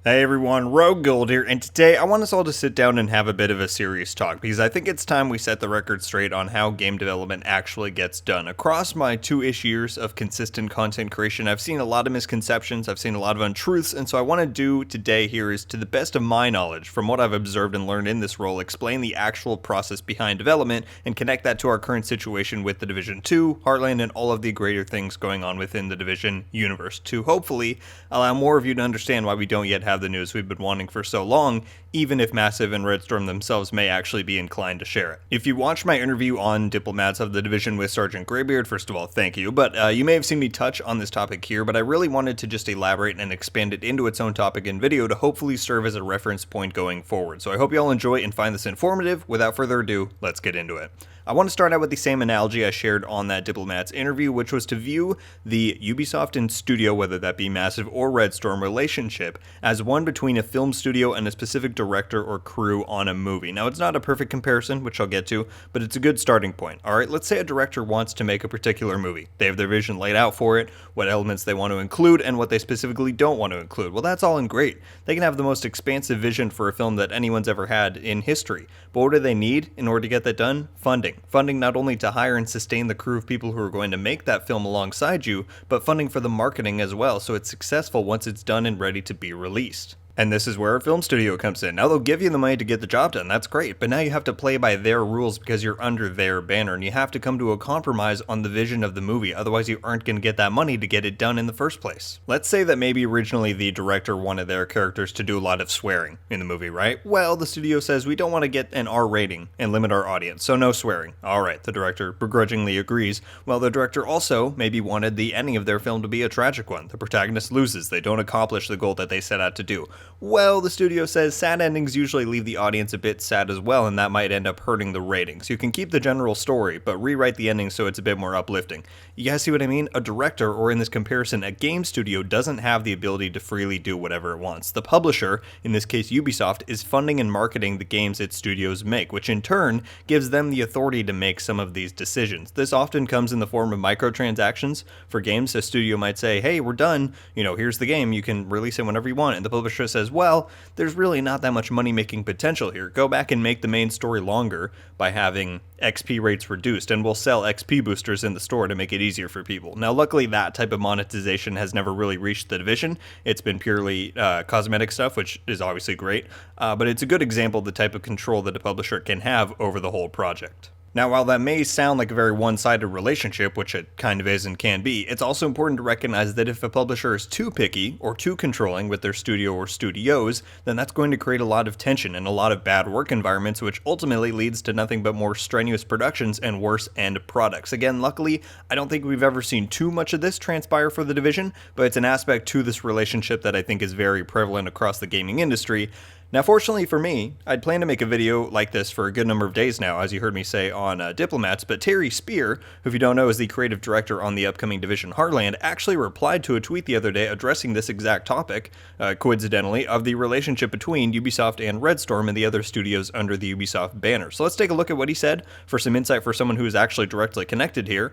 Hey everyone, RogueGold here, and today I want us all to sit down and have a bit of a serious talk, because I think it's time we set the record straight on how game development actually gets done. Across my 2-ish years of consistent content creation, I've seen a lot of misconceptions, I've seen a lot of untruths, and so I want to do today here is, to the best of my knowledge, from what I've observed and learned in this role, explain the actual process behind development, and connect that to our current situation with The Division 2, Heartland, and all of the greater things going on within the Division universe, to hopefully allow more of you to understand why we don't yet have the news we've been wanting for so long, even if Massive and Red Storm themselves may actually be inclined to share it. If you watched my interview on Diplomats of the Division with Sergeant Greybeard, first of all, thank you, but you may have seen me touch on this topic here, but I really wanted to just elaborate and expand it into its own topic in video to hopefully serve as a reference point going forward. So I hope you all enjoy and find this informative. Without further ado, let's get into it. I want to start out with the same analogy I shared on that Diplomats interview, which was to view the Ubisoft and studio, whether that be Massive or Red Storm relationship, as one between a film studio and a specific director or crew on a movie. Now, it's not a perfect comparison, which I'll get to, but it's a good starting point. Alright, let's say a director wants to make a particular movie. They have their vision laid out for it, what elements they want to include, and what they specifically don't want to include. Well, that's all great. They can have the most expansive vision for a film that anyone's ever had in history. But what do they need in order to get that done? Funding. Funding not only to hire and sustain the crew of people who are going to make that film alongside you, but funding for the marketing as well, so it's successful once it's done and ready to be released. And this is where a film studio comes in. Now, they'll give you the money to get the job done, that's great, but now you have to play by their rules because you're under their banner, and you have to come to a compromise on the vision of the movie, otherwise you aren't going to get that money to get it done in the first place. Let's say that maybe originally the director wanted their characters to do a lot of swearing in the movie, right? Well, the studio says we don't want to get an R rating and limit our audience, so no swearing. Alright, the director begrudgingly agrees. Well, the director also maybe wanted the ending of their film to be a tragic one. The protagonist loses, they don't accomplish the goal that they set out to do. Well, the studio says sad endings usually leave the audience a bit sad as well, and that might end up hurting the ratings. You can keep the general story, but rewrite the ending so it's a bit more uplifting. You guys see what I mean? A director, or in this comparison, a game studio, doesn't have the ability to freely do whatever it wants. The publisher, in this case Ubisoft, is funding and marketing the games its studios make, which in turn gives them the authority to make some of these decisions. This often comes in the form of microtransactions. For games, a studio might say, hey, we're done, here's the game, you can release it whenever you want, and the publisher says, well, there's really not that much money-making potential here. Go back and make the main story longer by having XP rates reduced, and we'll sell XP boosters in the store to make it easier for people. Now, luckily, that type of monetization has never really reached the division. It's been purely cosmetic stuff, which is obviously great, but it's a good example of the type of control that a publisher can have over the whole project. Now, while that may sound like a very one-sided relationship, which it kind of is and can be, it's also important to recognize that if a publisher is too picky or too controlling with their studio or studios, then that's going to create a lot of tension and a lot of bad work environments, which ultimately leads to nothing but more strenuous productions and worse end products. Again, luckily, I don't think we've ever seen too much of this transpire for the division, but it's an aspect to this relationship that I think is very prevalent across the gaming industry. Now, fortunately for me, I'd planned to make a video like this for a good number of days now, as you heard me say on Diplomats, but Terry Spear, who if you don't know is the creative director on the upcoming Division Heartland, actually replied to a tweet the other day addressing this exact topic, coincidentally, of the relationship between Ubisoft and Red Storm and the other studios under the Ubisoft banner. So let's take a look at what he said for some insight for someone who is actually directly connected here.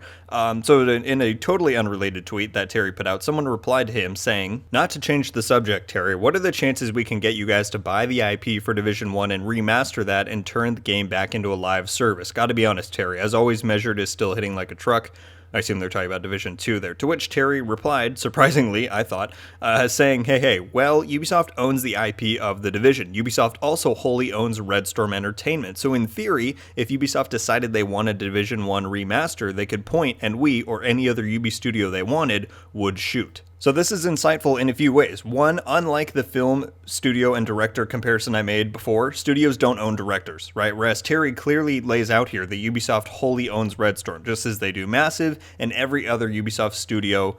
So in a totally unrelated tweet that Terry put out, someone replied to him saying, "Not to change the subject, Terry, what are the chances we can get you guys to buy the IP for Division 1 and remaster that and turn the game back into a live service? Gotta be honest, Terry, as always, Measured is still hitting like a truck." I assume they're talking about Division 2 there. To which Terry replied, surprisingly, I thought, saying, hey, well, Ubisoft owns the IP of The Division. Ubisoft also wholly owns Red Storm Entertainment. So in theory, if Ubisoft decided they wanted Division 1 remaster, they could point and we, or any other Ubi studio they wanted, would shoot. So this is insightful in a few ways. One, unlike the film studio and director comparison I made before, studios don't own directors, right? Whereas Terry clearly lays out here that Ubisoft wholly owns Red Storm, just as they do Massive and every other Ubisoft studio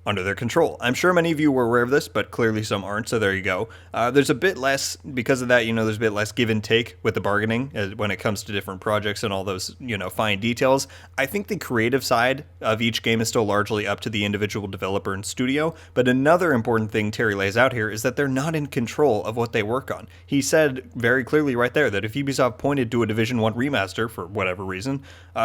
under their control. I'm sure many of you were aware of this, but clearly some aren't, so there you go. There's a bit less, because of that, there's a bit less give and take with the bargaining when it comes to different projects and all those, fine details. I think the creative side of each game is still largely up to the individual developer and studio, but another important thing Terry lays out here is that they're not in control of what they work on. He said very clearly right there that if Ubisoft pointed to a Division 1 remaster, for whatever reason,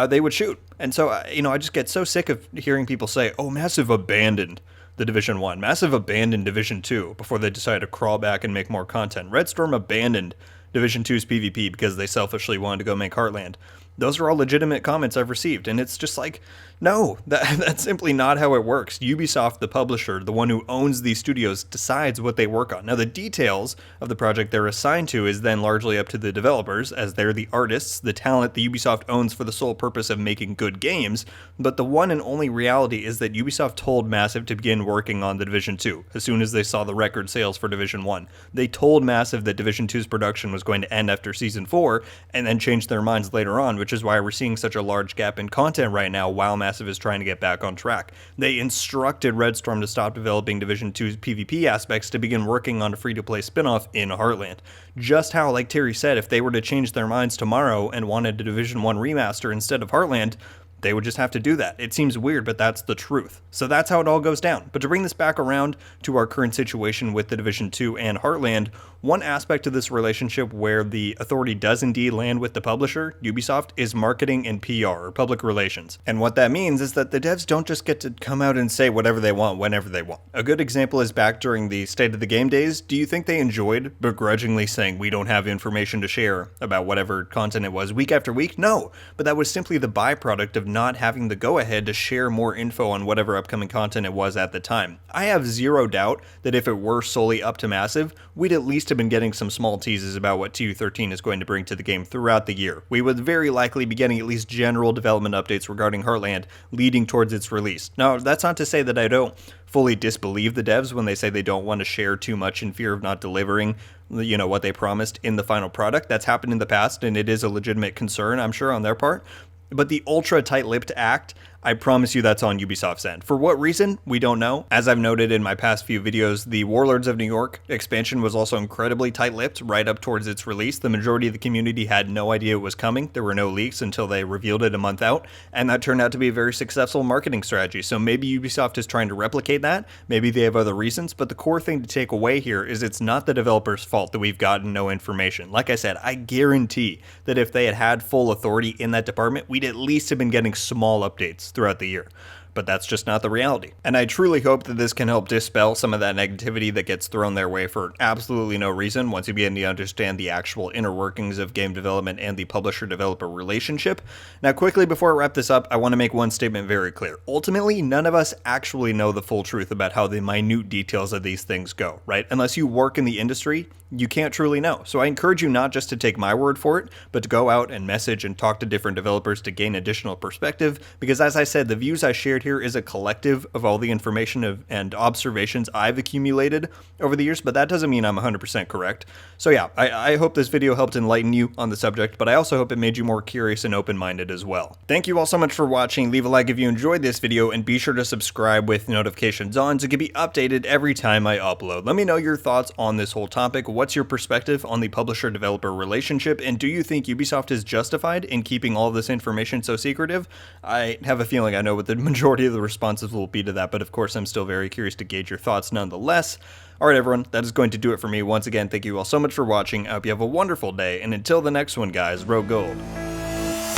they would shoot. And so, I just get so sick of hearing people say, oh, Massive abandoned abandoned the Division 1. Massive abandoned Division 2 before they decided to crawl back and make more content. Red Storm abandoned Division 2's PvP because they selfishly wanted to go make Heartland. Those are all legitimate comments I've received, and it's just like, no, that's simply not how it works. Ubisoft, the publisher, the one who owns these studios, decides what they work on. Now, the details of the project they're assigned to is then largely up to the developers, as they're the artists, the talent that Ubisoft owns for the sole purpose of making good games, but the one and only reality is that Ubisoft told Massive to begin working on the Division 2 as soon as they saw the record sales for Division 1. They told Massive that Division 2's production was going to end after Season 4, and then changed their minds later on, which is why we're seeing such a large gap in content right now while Massive is trying to get back on track. They instructed Red Storm to stop developing Division 2's PvP aspects to begin working on a free-to-play spin-off in Heartland. Just how, like Terry said, if they were to change their minds tomorrow and wanted a Division 1 remaster instead of Heartland, they would just have to do that. It seems weird, but that's the truth. So that's how it all goes down. But to bring this back around to our current situation with the Division 2 and Heartland, one aspect of this relationship where the authority does indeed land with the publisher, Ubisoft, is marketing and PR, or public relations. And what that means is that the devs don't just get to come out and say whatever they want whenever they want. A good example is back during the State of the Game days. Do you think they enjoyed begrudgingly saying we don't have information to share about whatever content it was week after week? No, but that was simply the byproduct of not having the go-ahead to share more info on whatever upcoming content it was at the time. I have zero doubt that if it were solely up to Massive, we'd at least have been getting some small teases about what TU13 is going to bring to the game throughout the year. We would very likely be getting at least general development updates regarding Heartland leading towards its release. Now, that's not to say that I don't fully disbelieve the devs when they say they don't want to share too much in fear of not delivering, what they promised in the final product. That's happened in the past, and it is a legitimate concern, I'm sure, on their part. But the ultra tight-lipped act, I promise you that's on Ubisoft's end. For what reason? We don't know. As I've noted in my past few videos, the Warlords of New York expansion was also incredibly tight-lipped right up towards its release. The majority of the community had no idea it was coming. There were no leaks until they revealed it a month out, and that turned out to be a very successful marketing strategy. So maybe Ubisoft is trying to replicate that. Maybe they have other reasons, but the core thing to take away here is it's not the developer's fault that we've gotten no information. Like I said, I guarantee that if they had had full authority in that department, we'd at least have been getting small updates throughout the year. But that's just not the reality. And I truly hope that this can help dispel some of that negativity that gets thrown their way for absolutely no reason once you begin to understand the actual inner workings of game development and the publisher-developer relationship. Now, quickly before I wrap this up, I want to make one statement very clear. Ultimately, none of us actually know the full truth about how the minute details of these things go, right? Unless you work in the industry, you can't truly know. So I encourage you not just to take my word for it, but to go out and message and talk to different developers to gain additional perspective, because as I said, the views I shared here is a collective of all the information and observations I've accumulated over the years, but that doesn't mean I'm 100% correct. So yeah, I hope this video helped enlighten you on the subject, but I also hope it made you more curious and open-minded as well. Thank you all so much for watching. Leave a like if you enjoyed this video, and be sure to subscribe with notifications on to be updated every time I upload. Let me know your thoughts on this whole topic. What's your perspective on the publisher-developer relationship, and do you think Ubisoft is justified in keeping all of this information so secretive? I have a feeling I know what the majority of the responses will be to that, but of course I'm still very curious to gauge your thoughts nonetheless. Alright everyone, that is going to do it for me. Once again, thank you all so much for watching. I hope you have a wonderful day, and until the next one guys, RogueGold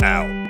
out.